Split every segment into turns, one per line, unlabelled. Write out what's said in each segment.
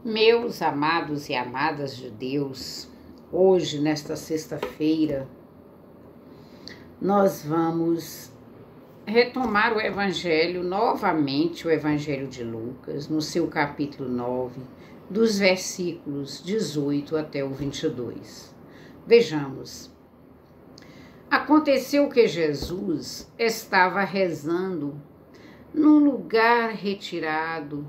Meus amados e amadas de Deus, hoje, nesta sexta-feira, nós vamos retomar o Evangelho, novamente o Evangelho de Lucas, no seu capítulo 9, dos versículos 18 até o 22. Vejamos. Aconteceu que Jesus estava rezando num lugar retirado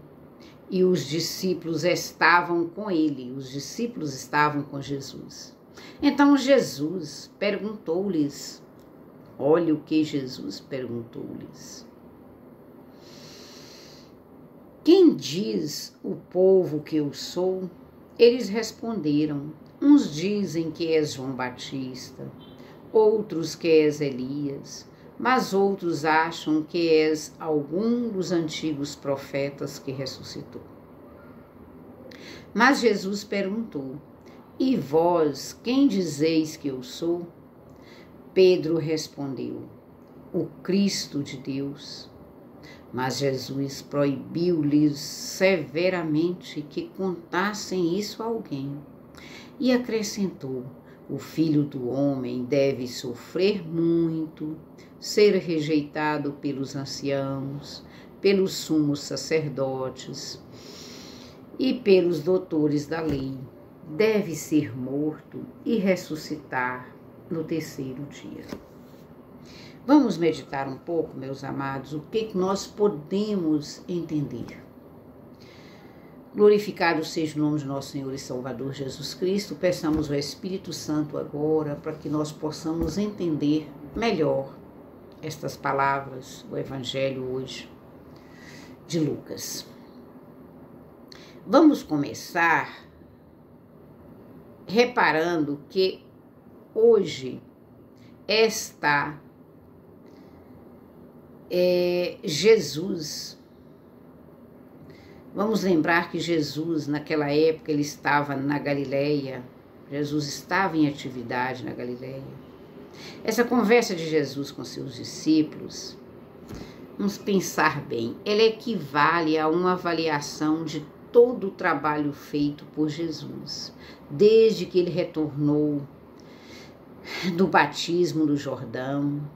e os discípulos estavam com ele, os discípulos estavam com Jesus. Então Jesus perguntou-lhes, olha o que Jesus perguntou-lhes. Quem diz o povo que eu sou? Eles responderam, uns dizem que és João Batista, outros que és Elias, mas outros acham que és algum dos antigos profetas que ressuscitou. Mas Jesus perguntou, e vós, quem dizeis que eu sou? Pedro respondeu, o Cristo de Deus. Mas Jesus proibiu-lhes severamente que contassem isso a alguém. E acrescentou, o Filho do Homem deve sofrer muito, ser rejeitado pelos anciãos, pelos sumos sacerdotes e pelos doutores da lei. Deve ser morto e ressuscitar no terceiro dia. Vamos meditar um pouco, meus amados, o que nós podemos entender. Glorificado seja o nome de nosso Senhor e Salvador Jesus Cristo. Peçamos ao Espírito Santo agora para que nós possamos entender melhor estas palavras do Evangelho hoje de Lucas. Vamos começar reparando que hoje está Jesus. Vamos lembrar que Jesus, naquela época, ele estava na Galileia. Jesus estava em atividade na Galileia. Essa conversa de Jesus com seus discípulos, vamos pensar bem, ela equivale a uma avaliação de todo o trabalho feito por Jesus, desde que ele retornou do batismo do Jordão.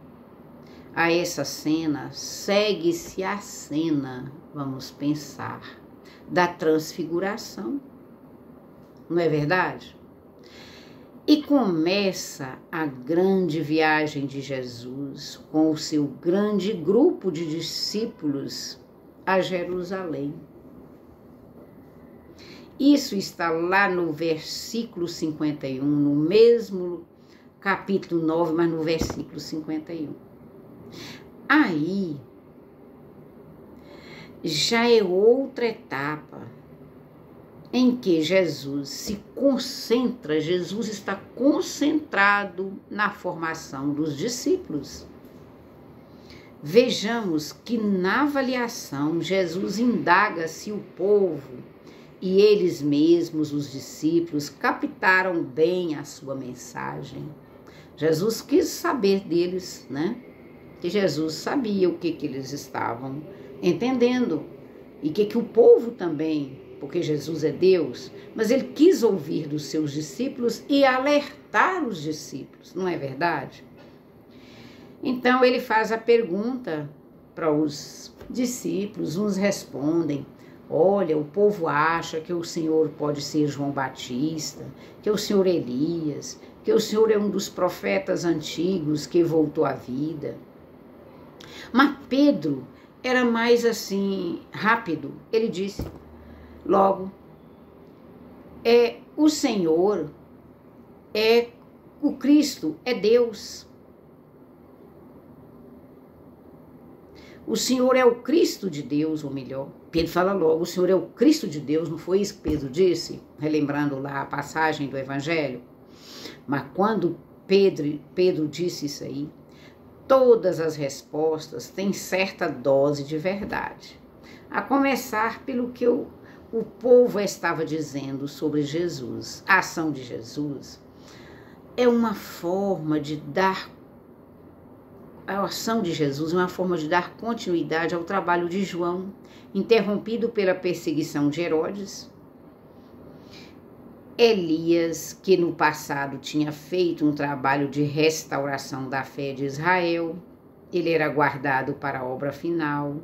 A essa cena, segue-se a cena, vamos pensar, da transfiguração, não é verdade? E começa a grande viagem de Jesus com o seu grande grupo de discípulos a Jerusalém. Isso está lá no versículo 51, no mesmo capítulo 9, mas no versículo 51. Aí já é outra etapa em que Jesus se concentra, Jesus está concentrado na formação dos discípulos. Vejamos que na avaliação Jesus indaga se o povo e eles mesmos, os discípulos, captaram bem a sua mensagem. Jesus quis saber deles, né? Que Jesus sabia o que eles estavam entendendo e que o povo também, porque Jesus é Deus, mas ele quis ouvir dos seus discípulos e alertar os discípulos, não é verdade? Então ele faz a pergunta para os discípulos, uns respondem, olha, o povo acha que o Senhor pode ser João Batista, que o Senhor é Elias, que o Senhor é um dos profetas antigos que voltou à vida. Mas Pedro era mais assim, rápido. Ele disse, logo, o Senhor é o Cristo, é Deus. O Senhor é o Cristo de Deus, ou melhor, Pedro fala logo, o Senhor é o Cristo de Deus, não foi isso que Pedro disse? Relembrando lá a passagem do Evangelho. Mas quando Pedro disse isso aí, todas as respostas têm certa dose de verdade. A começar pelo que o povo estava dizendo sobre Jesus. A ação de Jesus é uma forma de dar... A ação de Jesus é uma forma de dar continuidade ao trabalho de João, interrompido pela perseguição de Herodes. Elias, que no passado tinha feito um trabalho de restauração da fé de Israel, ele era guardado para a obra final,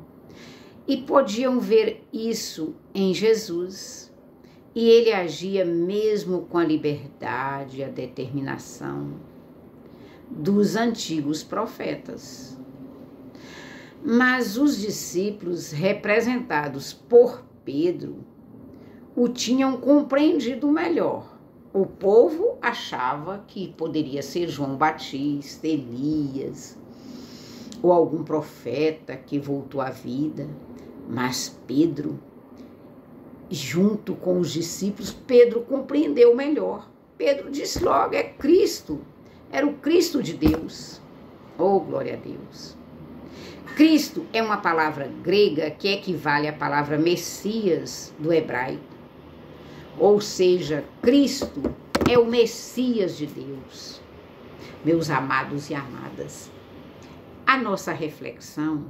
e podiam ver isso em Jesus, e ele agia mesmo com a liberdade e a determinação dos antigos profetas. Mas os discípulos, representados por Pedro, o tinham compreendido melhor. O povo achava que poderia ser João Batista, Elias, ou algum profeta que voltou à vida. Mas Pedro, junto com os discípulos, Pedro compreendeu melhor. Pedro disse logo, é Cristo, era o Cristo de Deus. Oh, glória a Deus! Cristo é uma palavra grega que equivale à palavra Messias do hebraico. Ou seja, Cristo é o Messias de Deus. Meus amados e amadas, a nossa reflexão,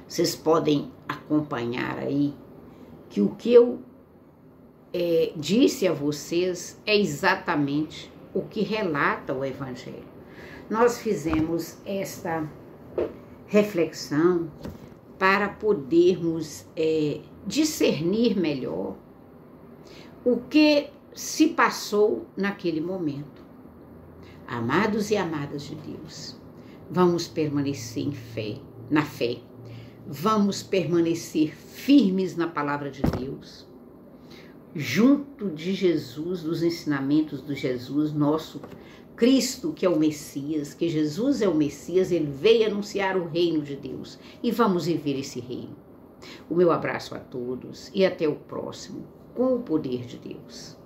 vocês podem acompanhar aí, que o que eu disse a vocês é exatamente o que relata o Evangelho. Nós fizemos esta reflexão para podermos discernir melhor o que se passou naquele momento. Amados e amadas de Deus, vamos permanecer em fé, na fé. Vamos permanecer firmes na palavra de Deus, junto de Jesus, dos ensinamentos de Jesus, nosso Cristo, que é o Messias, que Jesus é o Messias, ele veio anunciar o reino de Deus e vamos viver esse reino. O meu abraço a todos e até o próximo, com o poder de Deus.